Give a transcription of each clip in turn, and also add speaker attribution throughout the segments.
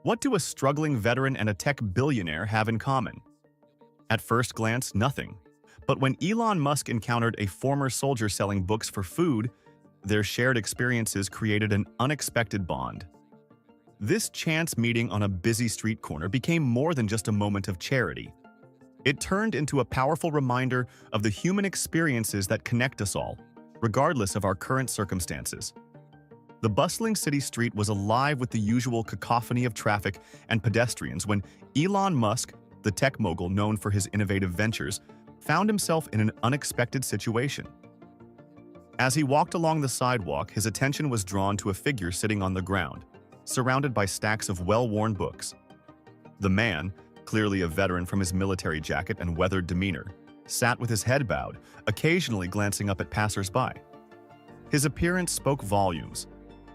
Speaker 1: What do a struggling veteran and a tech billionaire have in common? At first glance, nothing. But when Elon Musk encountered a former soldier selling books for food, their shared experiences created an unexpected bond. This chance meeting on a busy street corner became more than just a moment of charity. It turned into a powerful reminder of the human experiences that connect us all, regardless of our current circumstances. The bustling city street was alive with the usual cacophony of traffic and pedestrians when Elon Musk, the tech mogul known for his innovative ventures, found himself in an unexpected situation. As he walked along the sidewalk, his attention was drawn to a figure sitting on the ground, surrounded by stacks of well-worn books. The man, clearly a veteran from his military jacket and weathered demeanor, sat with his head bowed, occasionally glancing up at passers-by. His appearance spoke volumes.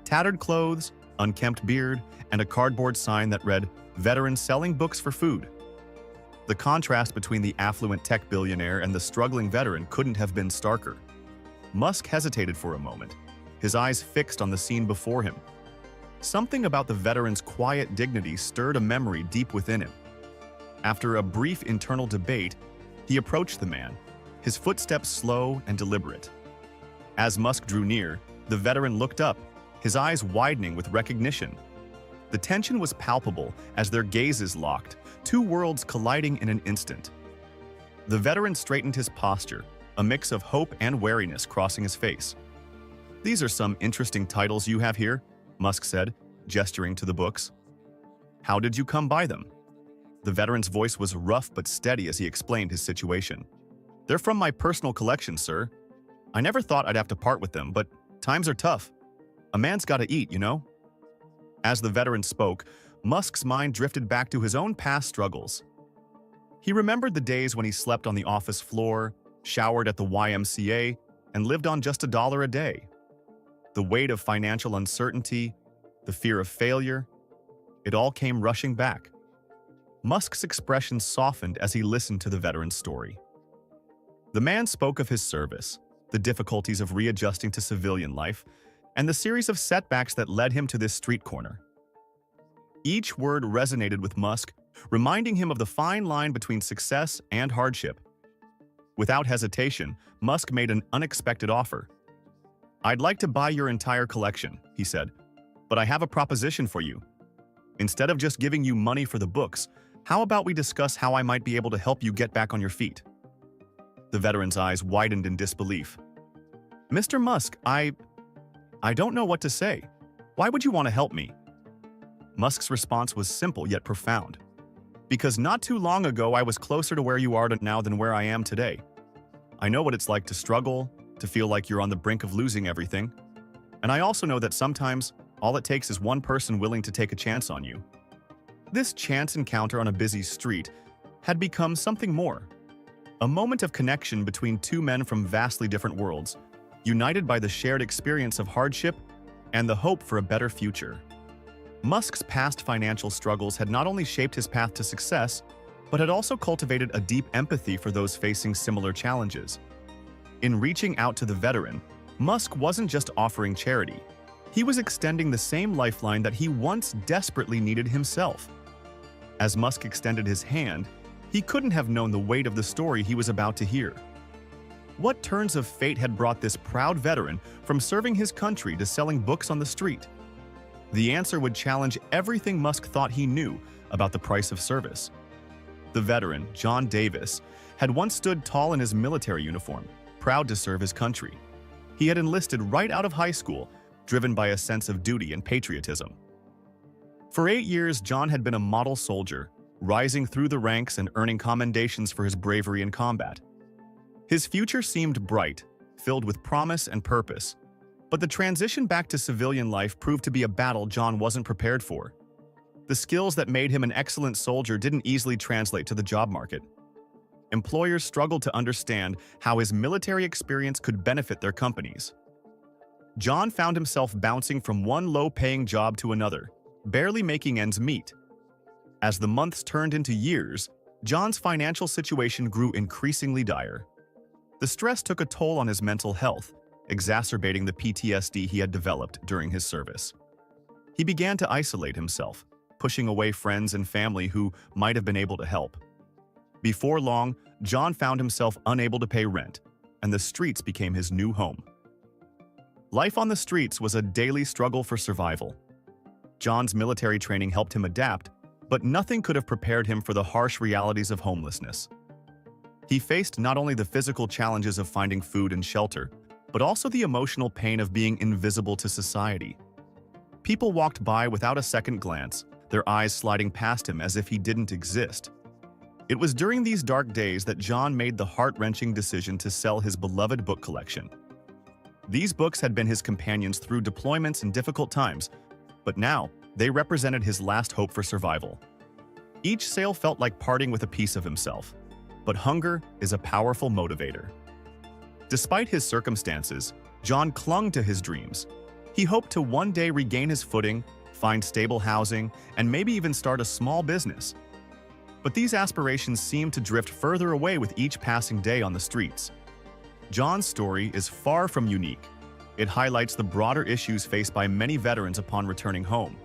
Speaker 1: Tattered clothes, unkempt beard, and a cardboard sign that read, "Veteran selling books for food." The contrast between the affluent tech billionaire and the struggling veteran couldn't have been starker. Musk hesitated for a moment, his eyes fixed on the scene before him. Something about the veteran's quiet dignity stirred a memory deep within him. After a brief internal debate, he approached the man, his footsteps slow and deliberate. As Musk drew near, the veteran looked up, his eyes widening with recognition. The tension was palpable as their gazes locked, two worlds colliding in an instant. The veteran straightened his posture, a mix of hope and wariness crossing his face. "These are some interesting titles you have here," Musk said, gesturing to the books. "How did you come by them?" The veteran's voice was rough but steady as he explained his situation. "They're from my personal collection, sir. I never thought I'd have to part with them, but times are tough. A man's gotta eat, you know?" As the veteran spoke, Musk's mind drifted back to his own past struggles. He remembered the days when he slept on the office floor, showered at the YMCA, and lived on just $1 a day. The weight of financial uncertainty, the fear of failure, it all came rushing back. Musk's expression softened as he listened to the veteran's story. The man spoke of his service, the difficulties of readjusting to civilian life, and the series of setbacks that led him to this street corner. Each word resonated with Musk, reminding him of the fine line between success and hardship. Without hesitation, Musk made an unexpected offer. "I'd like to buy your entire collection," he said, "but I have a proposition for you. Instead of just giving you money for the books, how about we discuss how I might be able to help you get back on your feet?" The veteran's eyes widened in disbelief. "Mr. Musk, I don't know what to say. Why would you want to help me?" Musk's response was simple yet profound. "Because not too long ago I was closer to where you are now than where I am today. I know what it's like to struggle, to feel like you're on the brink of losing everything. And I also know that sometimes all it takes is one person willing to take a chance on you." This chance encounter on a busy street had become something more. A moment of connection between two men from vastly different worlds, united by the shared experience of hardship and the hope for a better future. Musk's past financial struggles had not only shaped his path to success, but had also cultivated a deep empathy for those facing similar challenges. In reaching out to the veteran, Musk wasn't just offering charity. He was extending the same lifeline that he once desperately needed himself. As Musk extended his hand, he couldn't have known the weight of the story he was about to hear. What turns of fate had brought this proud veteran from serving his country to selling books on the street? The answer would challenge everything Musk thought he knew about the price of service. The veteran, John Davis, had once stood tall in his military uniform, proud to serve his country. He had enlisted right out of high school, driven by a sense of duty and patriotism. For 8 years, John had been a model soldier, rising through the ranks and earning commendations for his bravery in combat. His future seemed bright, filled with promise and purpose. But the transition back to civilian life proved to be a battle John wasn't prepared for. The skills that made him an excellent soldier didn't easily translate to the job market. Employers struggled to understand how his military experience could benefit their companies. John found himself bouncing from one low-paying job to another, barely making ends meet. As the months turned into years, John's financial situation grew increasingly dire. The stress took a toll on his mental health, exacerbating the PTSD he had developed during his service. He began to isolate himself, pushing away friends and family who might have been able to help. Before long, John found himself unable to pay rent, and the streets became his new home. Life on the streets was a daily struggle for survival. John's military training helped him adapt, but nothing could have prepared him for the harsh realities of homelessness. He faced not only the physical challenges of finding food and shelter, but also the emotional pain of being invisible to society. People walked by without a second glance, their eyes sliding past him as if he didn't exist. It was during these dark days that John made the heart-wrenching decision to sell his beloved book collection. These books had been his companions through deployments and difficult times, but now they represented his last hope for survival. Each sale felt like parting with a piece of himself, but hunger is a powerful motivator. Despite his circumstances, John clung to his dreams. He hoped to one day regain his footing, find stable housing, and maybe even start a small business. But these aspirations seemed to drift further away with each passing day on the streets. John's story is far from unique. It highlights the broader issues faced by many veterans upon returning home.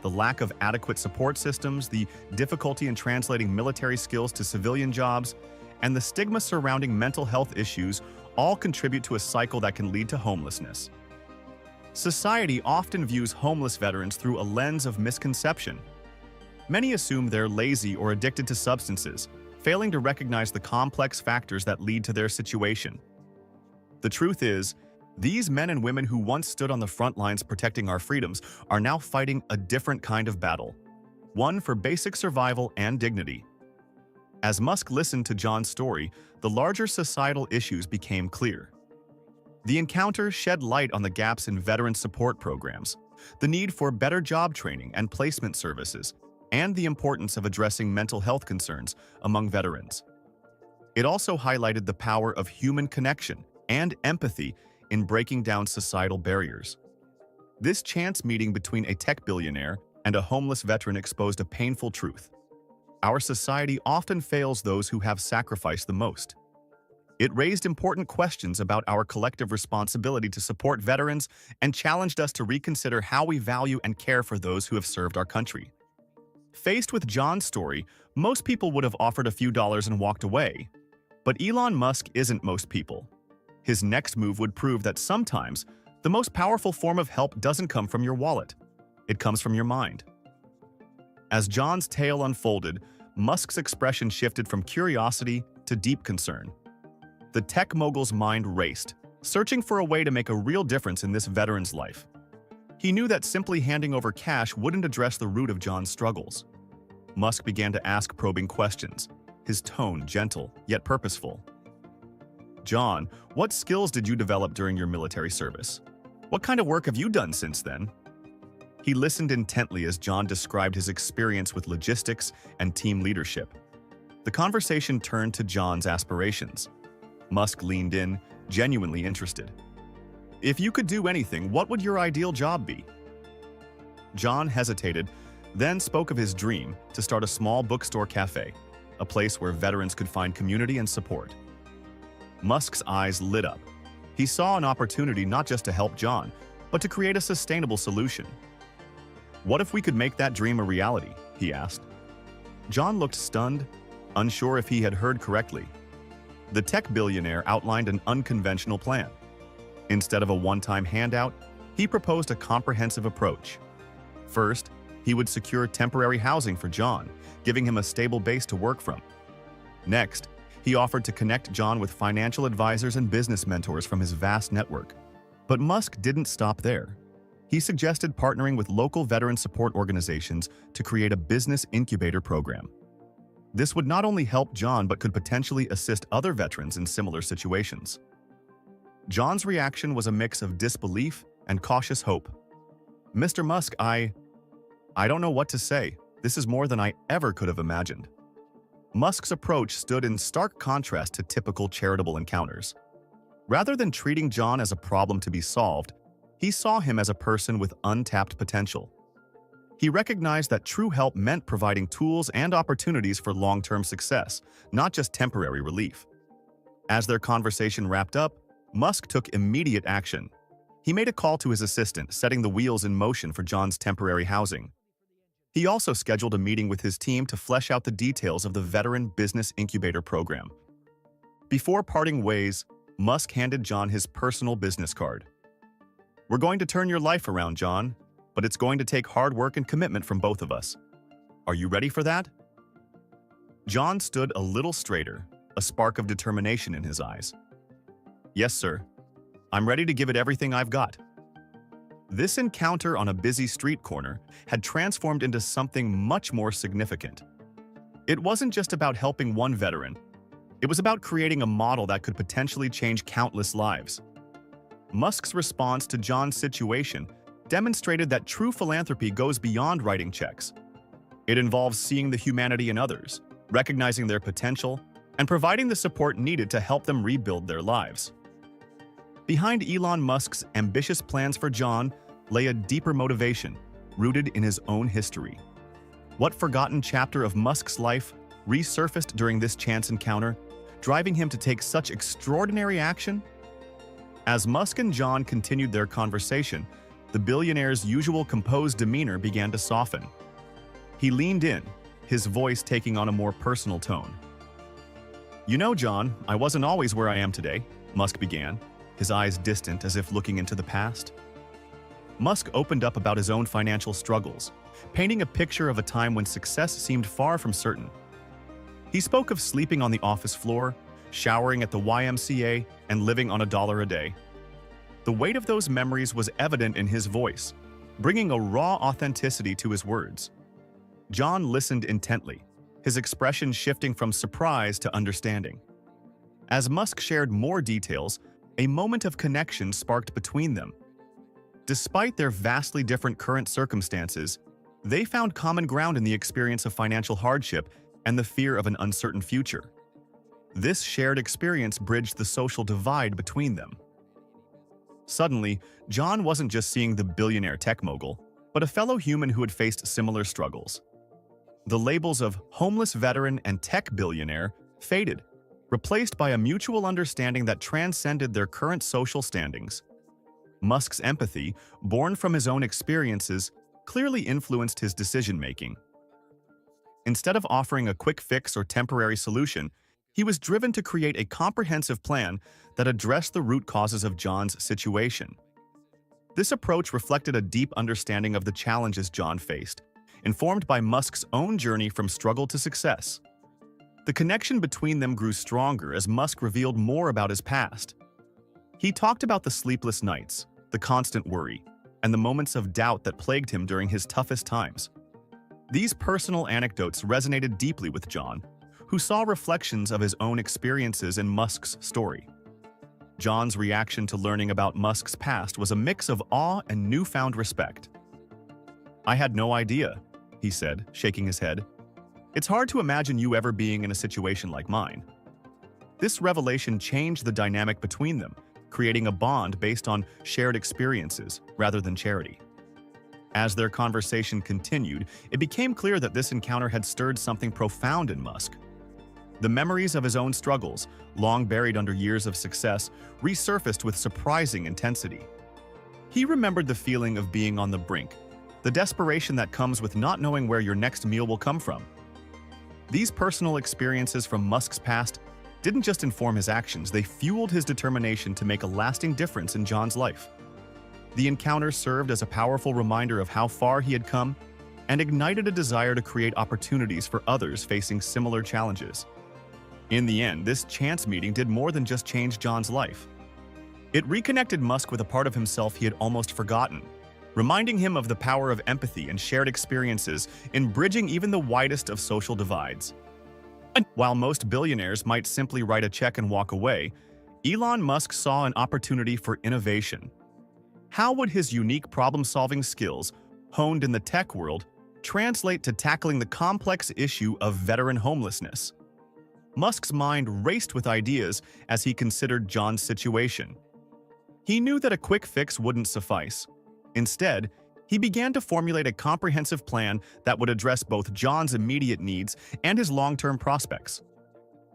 Speaker 1: The lack of adequate support systems, the difficulty in translating military skills to civilian jobs, and the stigma surrounding mental health issues all contribute to a cycle that can lead to homelessness. Society often views homeless veterans through a lens of misconception. Many assume they're lazy or addicted to substances, failing to recognize the complex factors that lead to their situation. The truth is, these men and women who once stood on the front lines protecting our freedoms are now fighting a different kind of battle, one for basic survival and dignity. As Musk listened to John's story, the larger societal issues became clear. The encounter shed light on the gaps in veteran support programs, the need for better job training and placement services, and the importance of addressing mental health concerns among veterans. It also highlighted the power of human connection and empathy in breaking down societal barriers. This chance meeting between a tech billionaire and a homeless veteran exposed a painful truth. Our society often fails those who have sacrificed the most. It raised important questions about our collective responsibility to support veterans and challenged us to reconsider how we value and care for those who have served our country. Faced with John's story, most people would have offered a few dollars and walked away. But Elon Musk isn't most people. His next move would prove that sometimes the most powerful form of help doesn't come from your wallet. It comes from your mind. As John's tale unfolded, Musk's expression shifted from curiosity to deep concern. The tech mogul's mind raced, searching for a way to make a real difference in this veteran's life. He knew that simply handing over cash wouldn't address the root of John's struggles. Musk began to ask probing questions, his tone gentle yet purposeful. "John, what skills did you develop during your military service? What kind of work have you done since then?" He listened intently as John described his experience with logistics and team leadership. The conversation turned to John's aspirations. Musk leaned in, genuinely interested. "If you could do anything, what would your ideal job be?" John hesitated, then spoke of his dream to start a small bookstore cafe, a place where veterans could find community and support. Musk's eyes lit up. He saw an opportunity not just to help John, but to create a sustainable solution. "What if we could make that dream a reality?" he asked. John looked stunned, unsure if he had heard correctly. The tech billionaire outlined an unconventional plan. Instead of a one-time handout, he proposed a comprehensive approach. First, he would secure temporary housing for John, giving him a stable base to work from. Next, he offered to connect John with financial advisors and business mentors from his vast network. But Musk didn't stop there. He suggested partnering with local veteran support organizations to create a business incubator program. This would not only help John but could potentially assist other veterans in similar situations. John's reaction was a mix of disbelief and cautious hope. "Mr. Musk, I don't know what to say. This is more than I ever could have imagined." Musk's approach stood in stark contrast to typical charitable encounters. Rather than treating John as a problem to be solved, he saw him as a person with untapped potential. He recognized that true help meant providing tools and opportunities for long-term success, not just temporary relief. As their conversation wrapped up, Musk took immediate action. He made a call to his assistant, setting the wheels in motion for John's temporary housing. He also scheduled a meeting with his team to flesh out the details of the Veteran Business Incubator program. Before parting ways, Musk handed John his personal business card. "We're going to turn your life around, John, but it's going to take hard work and commitment from both of us. Are you ready for that?" John stood a little straighter, a spark of determination in his eyes. "Yes, sir. I'm ready to give it everything I've got." This encounter on a busy street corner had transformed into something much more significant. It wasn't just about helping one veteran. It was about creating a model that could potentially change countless lives. Musk's response to John's situation demonstrated that true philanthropy goes beyond writing checks. It involves seeing the humanity in others, recognizing their potential, and providing the support needed to help them rebuild their lives. Behind Elon Musk's ambitious plans for John lay a deeper motivation, rooted in his own history. What forgotten chapter of Musk's life resurfaced during this chance encounter, driving him to take such extraordinary action? As Musk and John continued their conversation, the billionaire's usual composed demeanor began to soften. He leaned in, his voice taking on a more personal tone. "You know, John, I wasn't always where I am today," Musk began, his eyes distant as if looking into the past. Musk opened up about his own financial struggles, painting a picture of a time when success seemed far from certain. He spoke of sleeping on the office floor, showering at the YMCA, and living on $1 a day. The weight of those memories was evident in his voice, bringing a raw authenticity to his words. John listened intently, his expression shifting from surprise to understanding. As Musk shared more details, a moment of connection sparked between them. Despite their vastly different current circumstances, they found common ground in the experience of financial hardship and the fear of an uncertain future. This shared experience bridged the social divide between them. Suddenly, John wasn't just seeing the billionaire tech mogul, but a fellow human who had faced similar struggles. The labels of homeless veteran and tech billionaire faded, replaced by a mutual understanding that transcended their current social standings. Musk's empathy, born from his own experiences, clearly influenced his decision-making. Instead of offering a quick fix or temporary solution, he was driven to create a comprehensive plan that addressed the root causes of John's situation. This approach reflected a deep understanding of the challenges John faced, informed by Musk's own journey from struggle to success. The connection between them grew stronger as Musk revealed more about his past. He talked about the sleepless nights, the constant worry, and the moments of doubt that plagued him during his toughest times. These personal anecdotes resonated deeply with John, who saw reflections of his own experiences in Musk's story. John's reaction to learning about Musk's past was a mix of awe and newfound respect. "I had no idea," he said, shaking his head. "It's hard to imagine you ever being in a situation like mine." This revelation changed the dynamic between them, creating a bond based on shared experiences rather than charity. As their conversation continued, it became clear that this encounter had stirred something profound in Musk. The memories of his own struggles, long buried under years of success, resurfaced with surprising intensity. He remembered the feeling of being on the brink, the desperation that comes with not knowing where your next meal will come from. These personal experiences from Musk's past didn't just inform his actions, they fueled his determination to make a lasting difference in John's life. The encounter served as a powerful reminder of how far he had come and ignited a desire to create opportunities for others facing similar challenges. In the end, this chance meeting did more than just change John's life. It reconnected Musk with a part of himself he had almost forgotten, reminding him of the power of empathy and shared experiences in bridging even the widest of social divides. While most billionaires might simply write a check and walk away, Elon Musk saw an opportunity for innovation. How would his unique problem-solving skills, honed in the tech world, translate to tackling the complex issue of veteran homelessness? Musk's mind raced with ideas as he considered John's situation. He knew that a quick fix wouldn't suffice. Instead, he began to formulate a comprehensive plan that would address both John's immediate needs and his long-term prospects.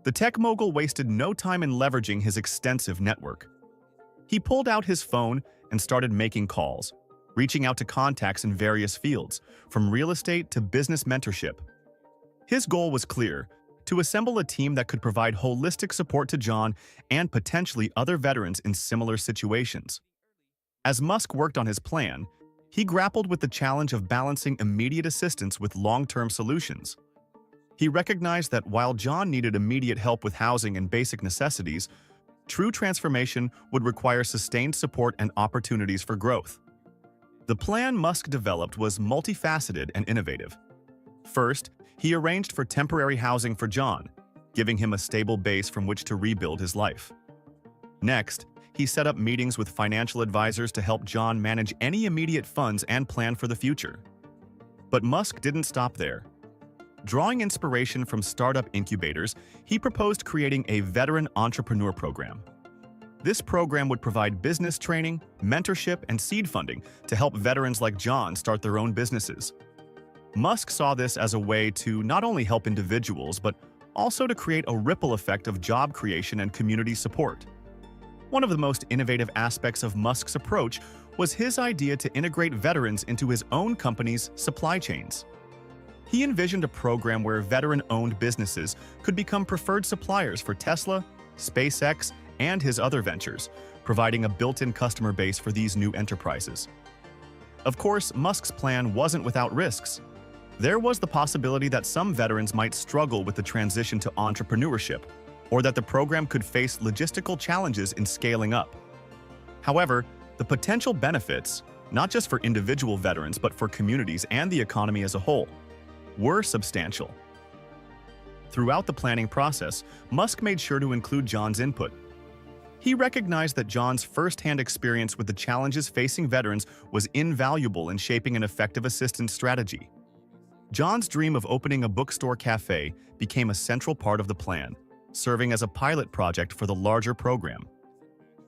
Speaker 1: The tech mogul wasted no time in leveraging his extensive network. He pulled out his phone and started making calls, reaching out to contacts in various fields, from real estate to business mentorship. His goal was clear: to assemble a team that could provide holistic support to John and potentially other veterans in similar situations. As Musk worked on his plan, he grappled with the challenge of balancing immediate assistance with long-term solutions. He recognized that while John needed immediate help with housing and basic necessities, true transformation would require sustained support and opportunities for growth. The plan Musk developed was multifaceted and innovative. First, he arranged for temporary housing for John, giving him a stable base from which to rebuild his life. Next, he set up meetings with financial advisors to help John manage any immediate funds and plan for the future. But Musk didn't stop there. Drawing inspiration from startup incubators, he proposed creating a veteran entrepreneur program. This program would provide business training, mentorship, and seed funding to help veterans like John start their own businesses. Musk saw this as a way to not only help individuals, but also to create a ripple effect of job creation and community support. One of the most innovative aspects of Musk's approach was his idea to integrate veterans into his own company's supply chains. He envisioned a program where veteran-owned businesses could become preferred suppliers for Tesla, SpaceX, and his other ventures, providing a built-in customer base for these new enterprises. Of course, Musk's plan wasn't without risks. There was the possibility that some veterans might struggle with the transition to entrepreneurship, or that the program could face logistical challenges in scaling up. However, the potential benefits, not just for individual veterans but for communities and the economy as a whole, were substantial. Throughout the planning process, Musk made sure to include John's input. He recognized that John's first-hand experience with the challenges facing veterans was invaluable in shaping an effective assistance strategy. John's dream of opening a bookstore cafe became a central part of the plan, serving as a pilot project for the larger program.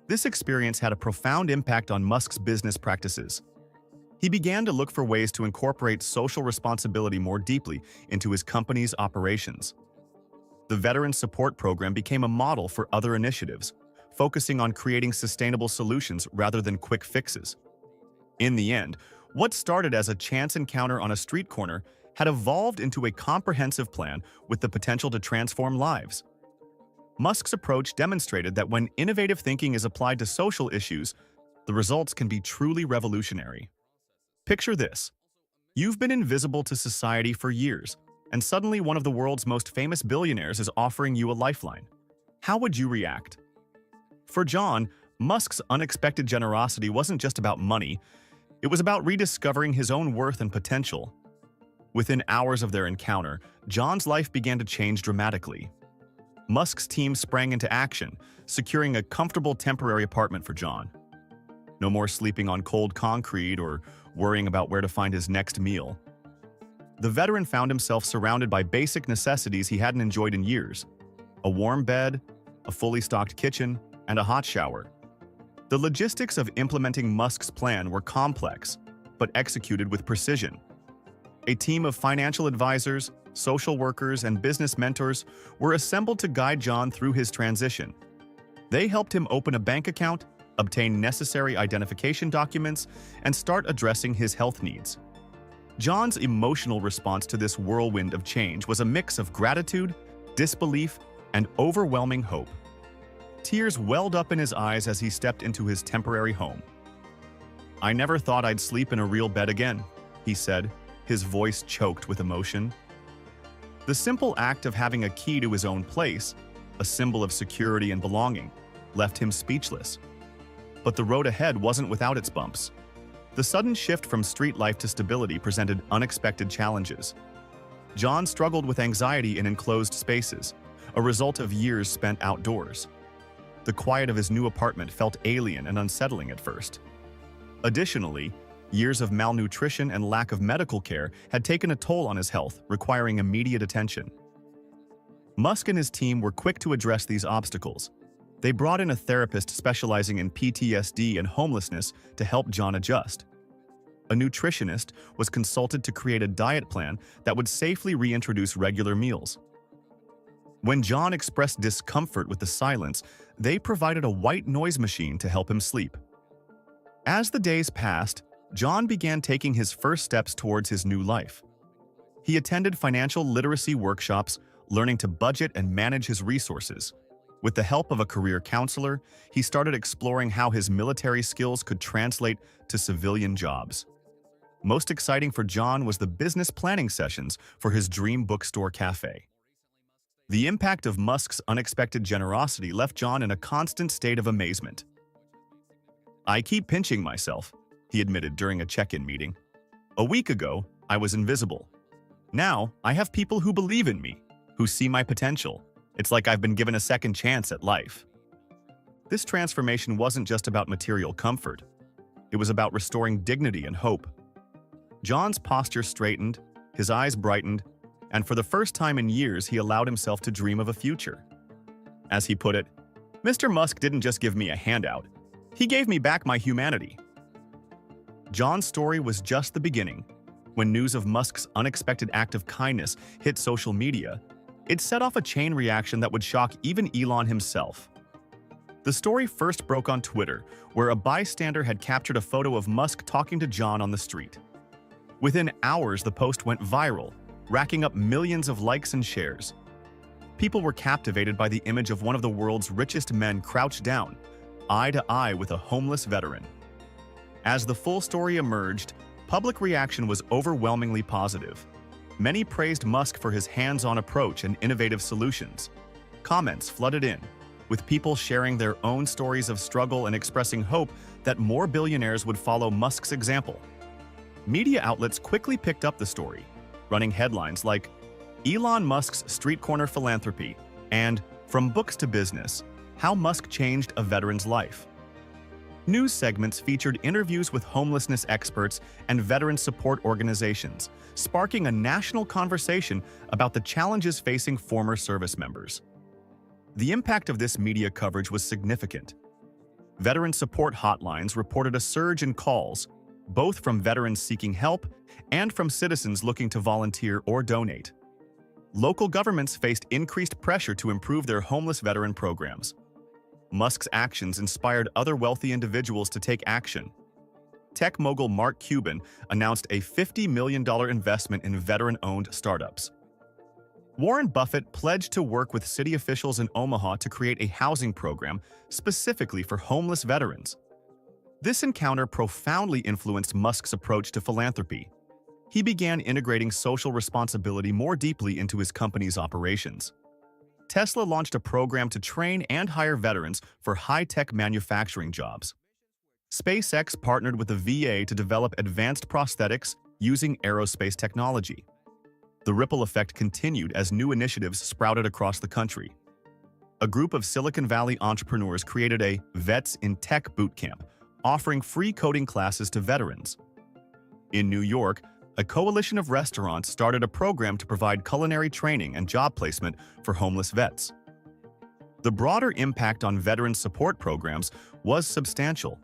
Speaker 1: This experience had a profound impact on Musk's business practices. He began to look for ways to incorporate social responsibility more deeply into his company's operations. The Veteran Support Program became a model for other initiatives, focusing on creating sustainable solutions rather than quick fixes. In the end, what started as a chance encounter on a street corner had evolved into a comprehensive plan with the potential to transform lives. Musk's approach demonstrated that when innovative thinking is applied to social issues, the results can be truly revolutionary. Picture this. You've been invisible to society for years, and suddenly one of the world's most famous billionaires is offering you a lifeline. How would you react? For John, Musk's unexpected generosity wasn't just about money, it was about rediscovering his own worth and potential. Within hours of their encounter, John's life began to change dramatically. Musk's team sprang into action, securing a comfortable temporary apartment for John. No more sleeping on cold concrete or worrying about where to find his next meal. The veteran found himself surrounded by basic necessities he hadn't enjoyed in years: a warm bed, a fully stocked kitchen, and a hot shower. The logistics of implementing Musk's plan were complex, but executed with precision. A team of financial advisors, social workers, and business mentors were assembled to guide John through his transition. They helped him open a bank account, obtain necessary identification documents, and start addressing his health needs. John's emotional response to this whirlwind of change was a mix of gratitude, disbelief, and overwhelming hope. Tears welled up in his eyes as he stepped into his temporary home. "I never thought I'd sleep in a real bed again," he said, his voice choked with emotion. The simple act of having a key to his own place, a symbol of security and belonging, left him speechless. But the road ahead wasn't without its bumps. The sudden shift from street life to stability presented unexpected challenges. John struggled with anxiety in enclosed spaces, a result of years spent outdoors. The quiet of his new apartment felt alien and unsettling at first. Additionally, years of malnutrition and lack of medical care had taken a toll on his health, requiring immediate attention. Musk and his team were quick to address these obstacles. They brought in a therapist specializing in PTSD and homelessness to help John adjust. A nutritionist was consulted to create a diet plan that would safely reintroduce regular meals. When John expressed discomfort with the silence, they provided a white noise machine to help him sleep. As the days passed, John began taking his first steps towards his new life. He attended financial literacy workshops, learning to budget and manage his resources. With the help of a career counselor, he started exploring how his military skills could translate to civilian jobs. Most exciting for John was the business planning sessions for his dream bookstore cafe. The impact of Musk's unexpected generosity left John in a constant state of amazement. "I keep pinching myself," he admitted during a check-in meeting. "A week ago, I was invisible. Now, I have people who believe in me, who see my potential. It's like I've been given a second chance at life." This transformation wasn't just about material comfort. It was about restoring dignity and hope. John's posture straightened, his eyes brightened, and for the first time in years, he allowed himself to dream of a future. As he put it, "Mr. Musk didn't just give me a handout. He gave me back my humanity." John's story was just the beginning. When news of Musk's unexpected act of kindness hit social media, it set off a chain reaction that would shock even Elon himself. The story first broke on Twitter, where a bystander had captured a photo of Musk talking to John on the street. Within hours, the post went viral, racking up millions of likes and shares. People were captivated by the image of one of the world's richest men crouched down, eye to eye with a homeless veteran. As the full story emerged, public reaction was overwhelmingly positive. Many praised Musk for his hands-on approach and innovative solutions. Comments flooded in, with people sharing their own stories of struggle and expressing hope that more billionaires would follow Musk's example. Media outlets quickly picked up the story, running headlines like "Elon Musk's Street Corner Philanthropy" and "From Books to Business: How Musk Changed a Veteran's Life." News segments featured interviews with homelessness experts and veteran support organizations, sparking a national conversation about the challenges facing former service members. The impact of this media coverage was significant. Veteran support hotlines reported a surge in calls, both from veterans seeking help and from citizens looking to volunteer or donate. Local governments faced increased pressure to improve their homeless veteran programs. Musk's actions inspired other wealthy individuals to take action. Tech mogul Mark Cuban announced a $50 million investment in veteran-owned startups. Warren Buffett pledged to work with city officials in Omaha to create a housing program specifically for homeless veterans. This encounter profoundly influenced Musk's approach to philanthropy. He began integrating social responsibility more deeply into his company's operations. Tesla launched a program to train and hire veterans for high-tech manufacturing jobs. SpaceX partnered with the VA to develop advanced prosthetics using aerospace technology. The ripple effect continued as new initiatives sprouted across the country. A group of Silicon Valley entrepreneurs created a Vets in Tech bootcamp, offering free coding classes to veterans. In New York, a coalition of restaurants started a program to provide culinary training and job placement for homeless vets. The broader impact on veteran support programs was substantial.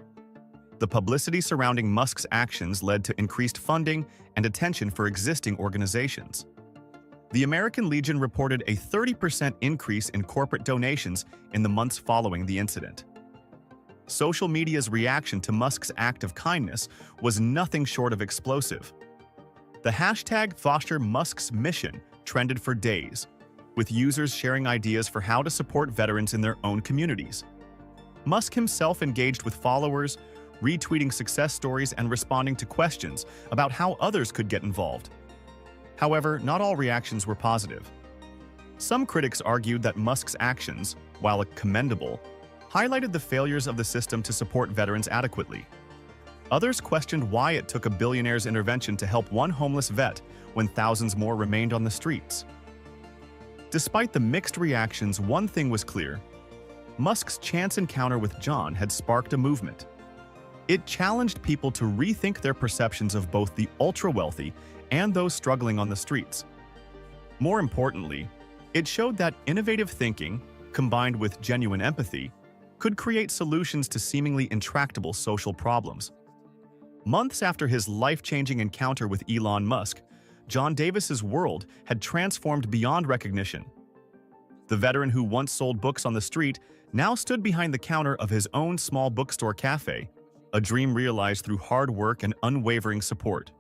Speaker 1: The publicity surrounding Musk's actions led to increased funding and attention for existing organizations. The American Legion reported a 30% increase in corporate donations in the months following the incident. Social media's reaction to Musk's act of kindness was nothing short of explosive. The hashtag #FosterMusk'sMission trended for days, with users sharing ideas for how to support veterans in their own communities. Musk himself engaged with followers, retweeting success stories and responding to questions about how others could get involved. However, not all reactions were positive. Some critics argued that Musk's actions, while commendable, highlighted the failures of the system to support veterans adequately. Others questioned why it took a billionaire's intervention to help one homeless vet when thousands more remained on the streets. Despite the mixed reactions, one thing was clear: Musk's chance encounter with John had sparked a movement. It challenged people to rethink their perceptions of both the ultra-wealthy and those struggling on the streets. More importantly, it showed that innovative thinking, combined with genuine empathy, could create solutions to seemingly intractable social problems. Months after his life-changing encounter with Elon Musk, John Davis's world had transformed beyond recognition. The veteran who once sold books on the street now stood behind the counter of his own small bookstore cafe, a dream realized through hard work and unwavering support.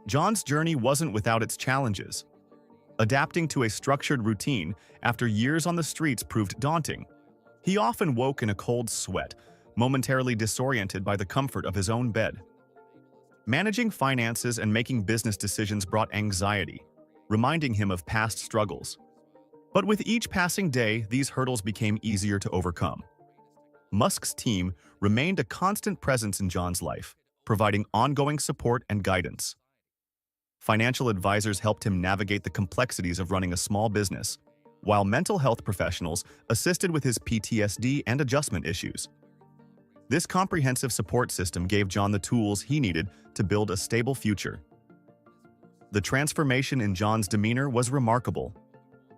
Speaker 1: John's journey wasn't without its challenges. Adapting to a structured routine after years on the streets proved daunting. He often woke in a cold sweat, momentarily disoriented by the comfort of his own bed. Managing finances and making business decisions brought anxiety, reminding him of past struggles. But with each passing day, these hurdles became easier to overcome. Musk's team remained a constant presence in John's life, providing ongoing support and guidance. Financial advisors helped him navigate the complexities of running a small business, while mental health professionals assisted with his PTSD and adjustment issues. This comprehensive support system gave John the tools he needed to build a stable future. The transformation in John's demeanor was remarkable.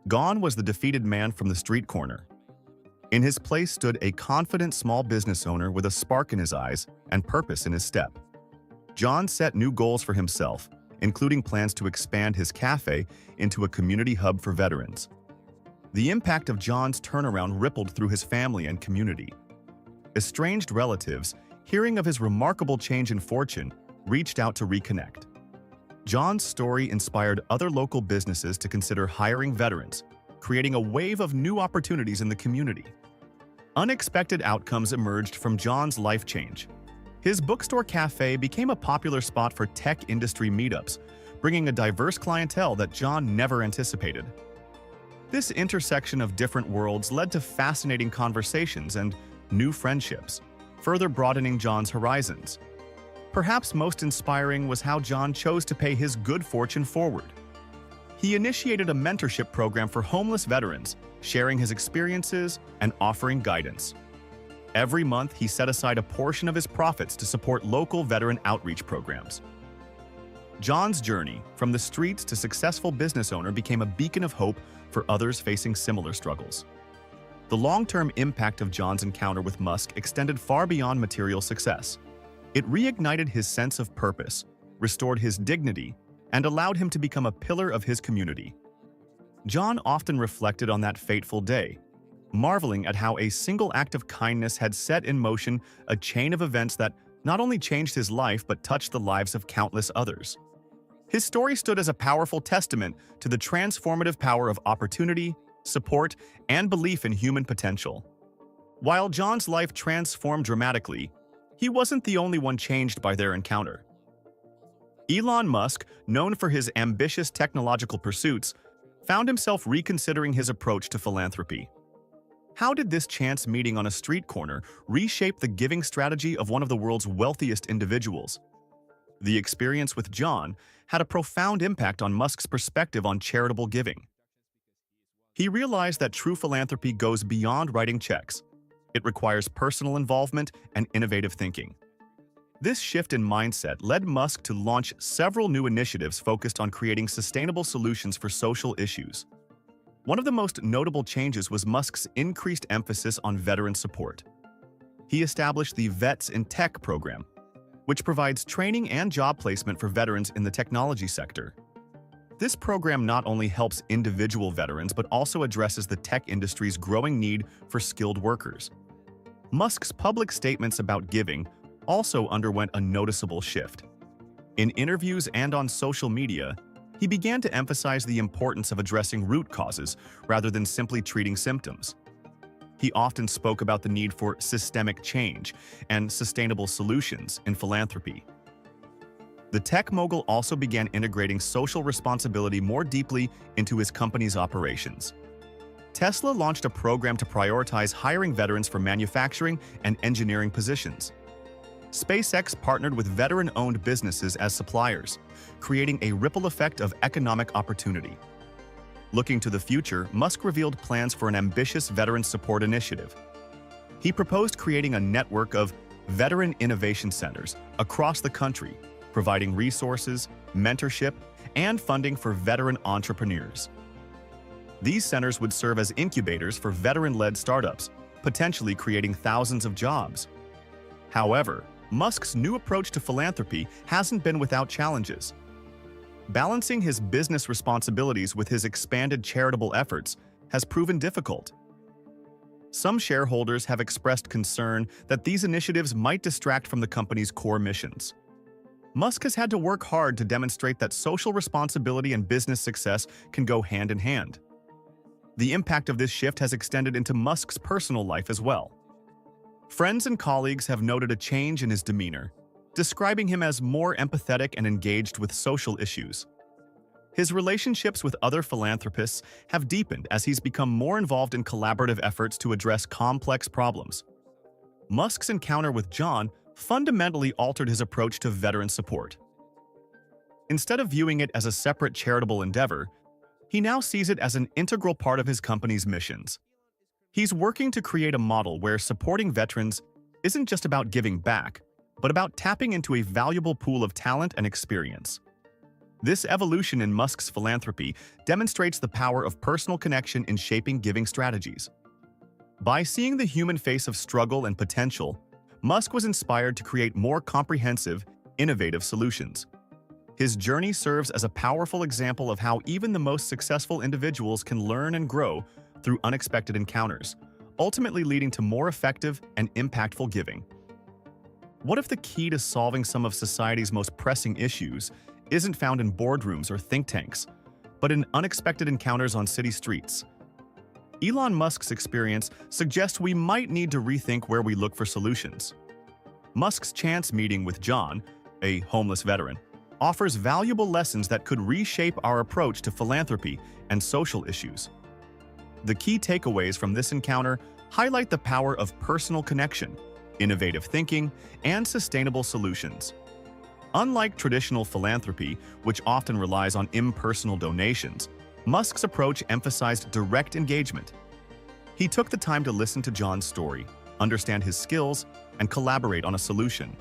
Speaker 1: Gone was the defeated man from the street corner. In his place stood a confident small business owner with a spark in his eyes and purpose in his step. John set new goals for himself, including plans to expand his cafe into a community hub for veterans. The impact of John's turnaround rippled through his family and community. Estranged relatives, hearing of his remarkable change in fortune, reached out to reconnect. John's story inspired other local businesses to consider hiring veterans, creating a wave of new opportunities in the community. Unexpected outcomes emerged from John's life change. His bookstore cafe became a popular spot for tech industry meetups, bringing a diverse clientele that John never anticipated. This intersection of different worlds led to fascinating conversations and new friendships, further broadening John's horizons. Perhaps most inspiring was how John chose to pay his good fortune forward. He initiated a mentorship program for homeless veterans, sharing his experiences and offering guidance. Every month, he set aside a portion of his profits to support local veteran outreach programs. John's journey from the streets to successful business owner became a beacon of hope for others facing similar struggles. The long-term impact of John's encounter with Musk extended far beyond material success. It reignited his sense of purpose, restored his dignity, and allowed him to become a pillar of his community. John often reflected on that fateful day, marveling at how a single act of kindness had set in motion a chain of events that not only changed his life but touched the lives of countless others. His story stood as a powerful testament to the transformative power of opportunity, support, and belief in human potential. While John's life transformed dramatically, he wasn't the only one changed by their encounter. Elon Musk, known for his ambitious technological pursuits, found himself reconsidering his approach to philanthropy. How did this chance meeting on a street corner reshape the giving strategy of one of the world's wealthiest individuals? The experience with John had a profound impact on Musk's perspective on charitable giving. He realized that true philanthropy goes beyond writing checks. It requires personal involvement and innovative thinking. This shift in mindset led Musk to launch several new initiatives focused on creating sustainable solutions for social issues. One of the most notable changes was Musk's increased emphasis on veteran support. He established the Vets in Tech program, which provides training and job placement for veterans in the technology sector. This program not only helps individual veterans but also addresses the tech industry's growing need for skilled workers. Musk's public statements about giving also underwent a noticeable shift. In interviews and on social media, he began to emphasize the importance of addressing root causes rather than simply treating symptoms. He often spoke about the need for systemic change and sustainable solutions in philanthropy. The tech mogul also began integrating social responsibility more deeply into his company's operations. Tesla launched a program to prioritize hiring veterans for manufacturing and engineering positions. SpaceX partnered with veteran-owned businesses as suppliers, creating a ripple effect of economic opportunity. Looking to the future, Musk revealed plans for an ambitious veteran support initiative. He proposed creating a network of veteran innovation centers across the country, providing resources, mentorship, and funding for veteran entrepreneurs. These centers would serve as incubators for veteran-led startups, potentially creating thousands of jobs. However, Musk's new approach to philanthropy hasn't been without challenges. Balancing his business responsibilities with his expanded charitable efforts has proven difficult. Some shareholders have expressed concern that these initiatives might distract from the company's core missions. Musk has had to work hard to demonstrate that social responsibility and business success can go hand in hand. The impact of this shift has extended into Musk's personal life as well. Friends and colleagues have noted a change in his demeanor, describing him as more empathetic and engaged with social issues. His relationships with other philanthropists have deepened as he's become more involved in collaborative efforts to address complex problems. Musk's encounter with John fundamentally altered his approach to veteran support. Instead of viewing it as a separate charitable endeavor, he now sees it as an integral part of his company's missions. He's working to create a model where supporting veterans isn't just about giving back, but about tapping into a valuable pool of talent and experience. This evolution in Musk's philanthropy demonstrates the power of personal connection in shaping giving strategies. By seeing the human face of struggle and potential, Musk was inspired to create more comprehensive, innovative solutions. His journey serves as a powerful example of how even the most successful individuals can learn and grow through unexpected encounters, ultimately leading to more effective and impactful giving. What if the key to solving some of society's most pressing issues isn't found in boardrooms or think tanks, but in unexpected encounters on city streets? Elon Musk's experience suggests we might need to rethink where we look for solutions. Musk's chance meeting with John, a homeless veteran, offers valuable lessons that could reshape our approach to philanthropy and social issues. The key takeaways from this encounter highlight the power of personal connection, innovative thinking, and sustainable solutions. Unlike traditional philanthropy, which often relies on impersonal donations, Musk's approach emphasized direct engagement. He took the time to listen to John's story, understand his skills, and collaborate on a solution.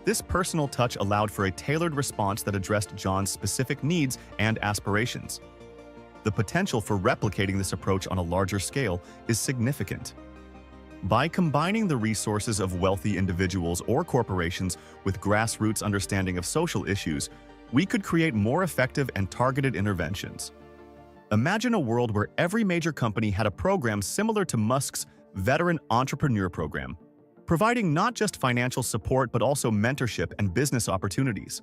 Speaker 1: This personal touch allowed for a tailored response that addressed John's specific needs and aspirations. The potential for replicating this approach on a larger scale is significant. By combining the resources of wealthy individuals or corporations with grassroots understanding of social issues, we could create more effective and targeted interventions. Imagine a world where every major company had a program similar to Musk's Veteran Entrepreneur Program, providing not just financial support but also mentorship and business opportunities.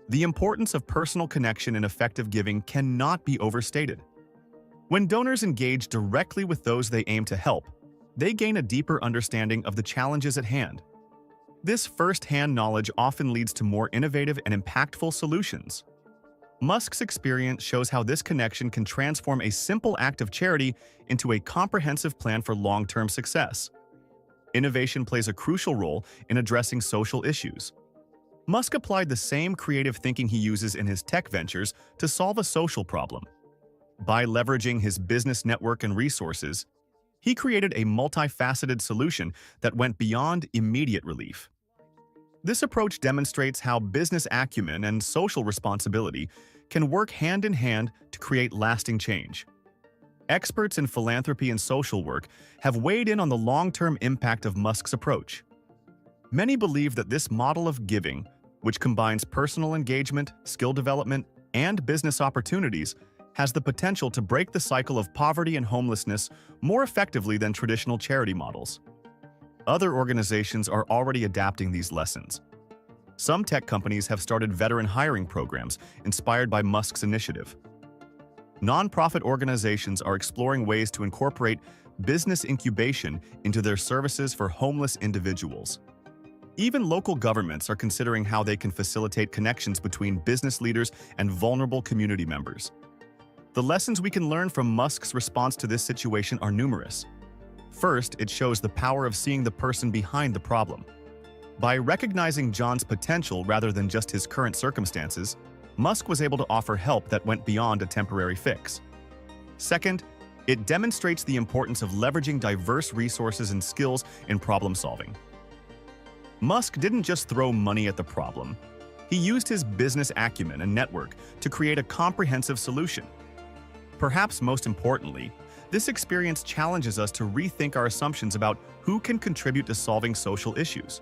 Speaker 1: The importance of personal connection in effective giving cannot be overstated. When donors engage directly with those they aim to help, they gain a deeper understanding of the challenges at hand. This first-hand knowledge often leads to more innovative and impactful solutions. Musk's experience shows how this connection can transform a simple act of charity into a comprehensive plan for long-term success. Innovation plays a crucial role in addressing social issues. Musk applied the same creative thinking he uses in his tech ventures to solve a social problem. By leveraging his business network and resources, he created a multifaceted solution that went beyond immediate relief. This approach demonstrates how business acumen and social responsibility can work hand in hand to create lasting change. Experts in philanthropy and social work have weighed in on the long-term impact of Musk's approach. Many believe that this model of giving, which combines personal engagement, skill development, and business opportunities, has the potential to break the cycle of poverty and homelessness more effectively than traditional charity models. Other organizations are already adapting these lessons. Some tech companies have started veteran hiring programs inspired by Musk's initiative. Nonprofit organizations are exploring ways to incorporate business incubation into their services for homeless individuals. Even local governments are considering how they can facilitate connections between business leaders and vulnerable community members. The lessons we can learn from Musk's response to this situation are numerous. First, it shows the power of seeing the person behind the problem. By recognizing John's potential rather than just his current circumstances, Musk was able to offer help that went beyond a temporary fix. Second, it demonstrates the importance of leveraging diverse resources and skills in problem solving. Musk didn't just throw money at the problem. He used his business acumen and network to create a comprehensive solution. Perhaps most importantly, this experience challenges us to rethink our assumptions about who can contribute to solving social issues.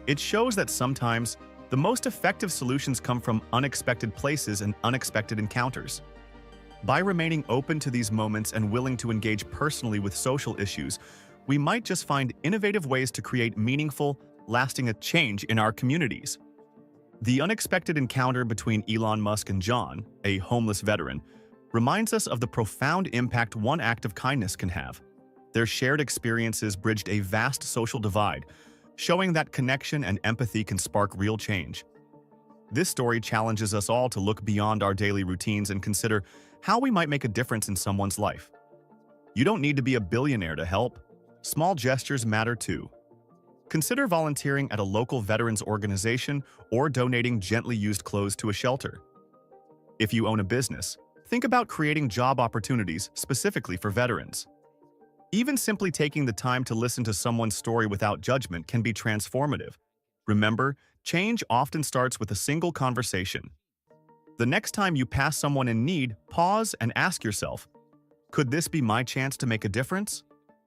Speaker 1: It shows that sometimes the most effective solutions come from unexpected places and unexpected encounters. By remaining open to these moments and willing to engage personally with social issues, we might just find innovative ways to create meaningful, lasting change in our communities. The unexpected encounter between Elon Musk and John, a homeless veteran, reminds us of the profound impact one act of kindness can have. Their shared experiences bridged a vast social divide, showing that connection and empathy can spark real change. This story challenges us all to look beyond our daily routines and consider how we might make a difference in someone's life. You don't need to be a billionaire to help. Small gestures matter too. Consider volunteering at a local veterans organization or donating gently used clothes to a shelter. If you own a business, think about creating job opportunities specifically for veterans. Even simply taking the time to listen to someone's story without judgment can be transformative. Remember, change often starts with a single conversation. The next time you pass someone in need, pause and ask yourself, could this be my chance to make a difference?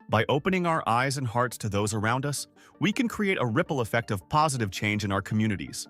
Speaker 1: By opening our eyes and hearts to those around us, we can create a ripple effect of positive change in our communities.